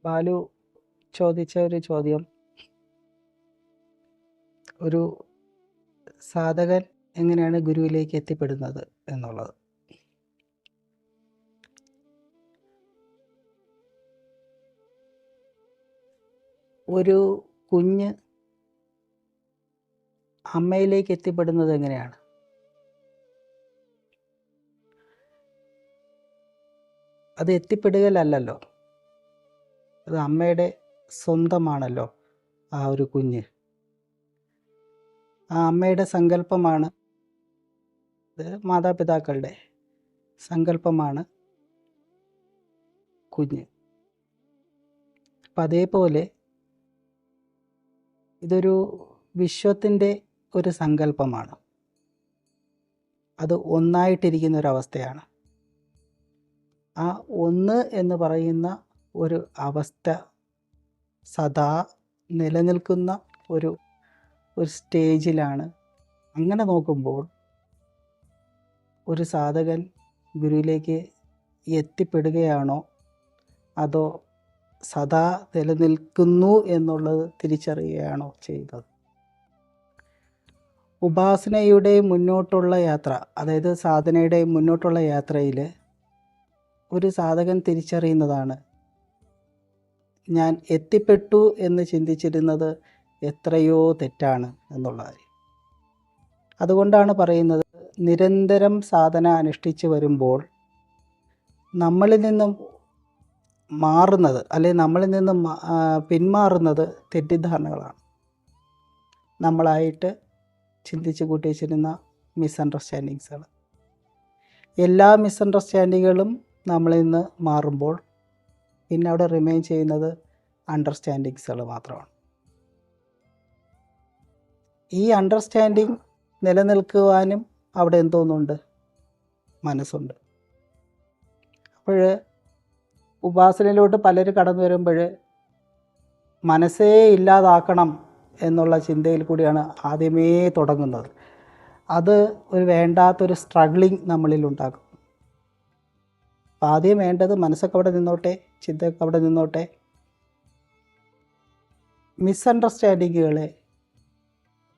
ബാലു ചോദിച്ച ഒരു ചോദ്യം, ഒരു സാധകൻ എങ്ങനെയാണ് ഗുരുവിലേക്ക് എത്തിപ്പെടുന്നത് എന്നുള്ളത്. ഒരു കുഞ്ഞ് അമ്മയിലേക്ക് എത്തിപ്പെടുന്നത് എങ്ങനെയാണ്? അത് എത്തിപ്പെടുകയല്ലല്ലോ, അത് അമ്മയുടെ സ്വന്തമാണല്ലോ ആ ഒരു കുഞ്ഞ്. ആ അമ്മയുടെ സങ്കല്പമാണ്, മാതാപിതാക്കളുടെ സങ്കല്പമാണ് കുഞ്ഞ്. അപ്പം അതേപോലെ ഇതൊരു വിശ്വത്തിൻ്റെ ഒരു സങ്കല്പമാണ്. അത് ഒന്നായിട്ടിരിക്കുന്ന ഒരവസ്ഥയാണ്. ആ ഒന്ന് എന്ന് പറയുന്ന ഒരു അവസ്ഥ സദാ നിലനിൽക്കുന്ന ഒരു സ്റ്റേജിലാണ്. അങ്ങനെ നോക്കുമ്പോൾ ഒരു സാധകൻ ഗുരുവിലേക്ക് എത്തിപ്പെടുകയാണോ അതോ സദാ നിലനിൽക്കുന്നു എന്നുള്ളത് തിരിച്ചറിയുകയാണോ ചെയ്യുന്നത്? ഉപാസനയുടെ മുന്നോട്ടുള്ള യാത്ര, അതായത് സാധനയുടെ മുന്നോട്ടുള്ള യാത്രയിൽ ഒരു സാധകൻ തിരിച്ചറിയുന്നതാണ്, ഞാൻ എത്തിപ്പെട്ടു എന്ന് ചിന്തിച്ചിരുന്നത് എത്രയോ തെറ്റാണ് എന്നുള്ള കാര്യം. അതുകൊണ്ടാണ് പറയുന്നത്, നിരന്തരം സാധന അനുഷ്ഠിച്ച് വരുമ്പോൾ നമ്മളിൽ നിന്നും മാറുന്നത്, അല്ലെങ്കിൽ നമ്മളിൽ നിന്നും പിന്മാറുന്നത് തെറ്റിദ്ധാരണകളാണ്. നമ്മളായിട്ട് ചിന്തിച്ച് കൂട്ടി വെച്ചിരുന്ന മിസ്അണ്ടർസ്റ്റാൻഡിങ്സുകൾ. എല്ലാ മിസ്അണ്ടർസ്റ്റാൻഡിങ്ങുകളും നമ്മളിൽ നിന്ന് മാറുമ്പോൾ പിന്നെ അവിടെ റിമെയിൻ ചെയ്യുന്നത് അണ്ടർസ്റ്റാൻഡിങ്സുകൾ മാത്രമാണ്. ഈ അണ്ടർസ്റ്റാൻഡിങ് നിലനിൽക്കുവാനും അവിടെ എന്തോന്നുണ്ട്? മനസ്സുണ്ട്. അപ്പോൾ ഉപാസനയിലോട്ട് പലരും കടന്നു വരുമ്പോൾ മനസ്സേ ഇല്ലാതാക്കണം എന്നുള്ള ചിന്തയിൽ കൂടിയാണ് ആദ്യമേ തുടങ്ങുന്നത്. അത് ഒരു വേണ്ടാത്തൊരു സ്ട്രഗ്ലിങ് നമ്മളിൽ ഉണ്ടാക്കും. അപ്പം ആദ്യം വേണ്ടത് മനസ്സൊക്കെ അവിടെ നിന്നോട്ടെ, ചിന്തയൊക്കെ അവിടെ നിന്നോട്ടെ, മിസ്അണ്ടർസ്റ്റാൻഡിങ്ങുകളെ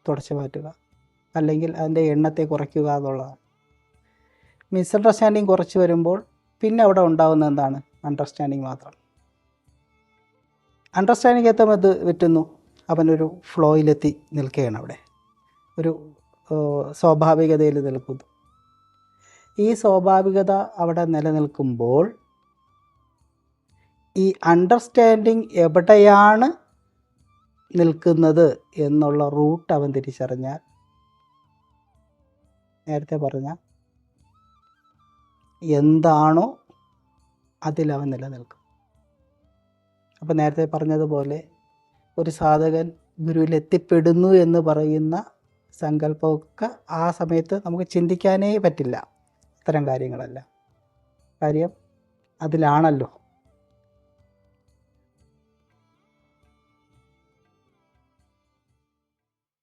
തുടച്ചു മാറ്റുക, അല്ലെങ്കിൽ അതിൻ്റെ എണ്ണത്തെ കുറയ്ക്കുക എന്നുള്ളതാണ്. മിസ്അണ്ടർസ്റ്റാൻഡിങ് കുറച്ച് വരുമ്പോൾ പിന്നെ അവിടെ ഉണ്ടാകുന്ന എന്താണ്? അണ്ടർസ്റ്റാൻഡിങ് മാത്രം. അണ്ടർസ്റ്റാൻഡിങ് എത്തുമ്പോൾ പറ്റുന്നു, അവനൊരു ഫ്ലോയിലെത്തി നിൽക്കുകയാണ്, അവിടെ ഒരു സ്വാഭാവികതയിൽ നിൽക്കുന്നു. ഈ സ്വാഭാവികത അവിടെ നിലനിൽക്കുമ്പോൾ ഈ അണ്ടർസ്റ്റാൻഡിങ് എവിടെയാണ് നിൽക്കുന്നത് എന്നുള്ള റൂട്ട് അവൻ തിരിച്ചറിഞ്ഞാൽ, നേരത്തെ പറഞ്ഞ എന്താണോ അതിലവൻ നിലനിൽക്കും. അപ്പോൾ നേരത്തെ പറഞ്ഞതുപോലെ ഒരു സാധകൻ ഗുരുവിൽ എത്തിപ്പെടുന്നു എന്ന് പറയുന്ന സങ്കല്പമൊക്കെ ആ സമയത്ത് നമുക്ക് ചിന്തിക്കാനേ പറ്റില്ല. ഇത്തരം കാര്യങ്ങളല്ല. കാര്യം അതിലാണല്ലോ